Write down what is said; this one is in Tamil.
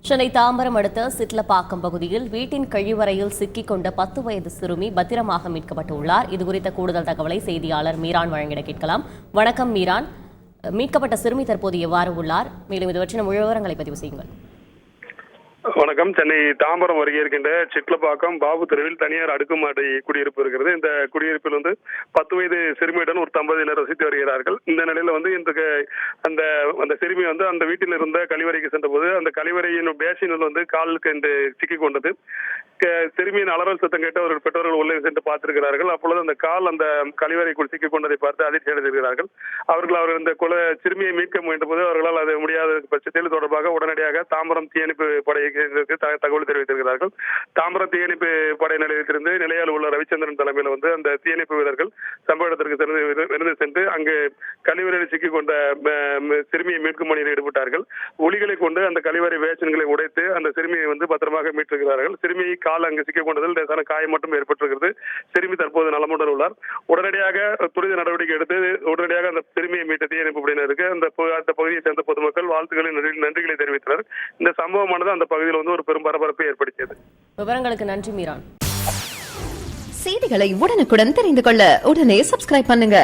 சென்னை தாம்பரம் அடுத்த சிட்லப்பாக்கம் பகுதியில் வீட்டின் கழிவறையில் சிக்கிக் கொண்ட 10 வயது சிறுமி பத்திரமாக மீட்கப்பட்டுள்ளார். இதுகுறித்த கூடுதல் தகவலை செய்தியாளர் மீரான் வழங்கிட கேட்கலாம். வணக்கம் மீரான், மீட்கப்பட்ட சிறுமி தற்போது எவ்வாறு உள்ளார்? மேலும் இது பற்றின முழு விவரங்களை பதிவு செய்யுங்கள். வணக்கம். சென்னை தாம்பரம் அருகே இருக்கின்ற சிட்லப்பாக்கம் பாபு தெருவில் தனியார் அடுக்குமாடி குடியிருப்பு இருக்கிறது. இந்த குடியிருப்பில் 10 வயது சிறுமியுடன் ஒரு தம்பதியினர் வசித்து வருகிறார்கள். இந்த நிலையில இந்த அந்த சிறுமி அந்த வீட்டில் இருந்த கழிவறைக்கு சென்றபோது அந்த கழிவறையின் பேசினில் காலுக்கு என்று சிக்கிக் கொண்டது. சிறுமியின் அலறல் சத்தம் கேட்டு அவர்கள் பெற்றோர்கள் உள்ளே சென்று பார்த்திருக்கிறார்கள். அப்பொழுது அந்த கால் அந்த கழிவறைக்குள் சிக்கிக் கொண்டதை பார்த்து அதிர்ச்சி அடைந்திருக்கிறார்கள். அவர்கள் இந்த சிறுமியை மீட்க முயன்ற போது அவர்களால் அது முடியாத பட்சத்தில் தொடர்பாக உடனடியாக தாம்பரம் தீயணைப்பு படைக்கு தகவல் தெரிவித்திருக்கிறார்கள். தாம்பரம் தீயணைப்பு படை நிலையத்திலிருந்து நிலையால் உள்ள ரவிச்சந்திரன் தலைமையில் அந்த தீயணைப்பு வீரர்கள் சம்பவ இடத்திற்கு சென்று அங்கு கழிவறையில் சிக்கிக் கொண்ட சிறுமியை மீட்கும் பணியில் ஈடுபட்டார்கள். ஒலிகளை கொண்டு அந்த கழிவறை வேஷன்களை உடைத்து அந்த சிறுமியை பத்திரமாக மீட்டிருக்கிறார்கள். சிறுமியை கால் அங்கு சிக்கிக் கொண்டதில் லேசான காயம் மட்டும் ஏற்பட்டிருக்கிறது. சிறுமி தற்போது நலமுடன் உள்ளார். உடனடியாக துரித நடவடிக்கை எடுத்து உடனடியாக அந்த சிறுமியை மீட்ட தீயணைப்பு படையினருக்கு அந்த பகுதியை சேர்ந்த பொதுமக்கள் நன்றிகளை தெரிவித்தனர். இந்த சம்பவமானது அந்த பகுதியில் ஒரு பெரும் பரபரப்பை ஏற்படுத்தியது. விவரங்களுக்கு நன்றி மீரான். செய்திகளை உடனுக்குடன் தெரிந்து கொள்ள உடனே சப்ஸ்கிரைப் பண்ணுங்க.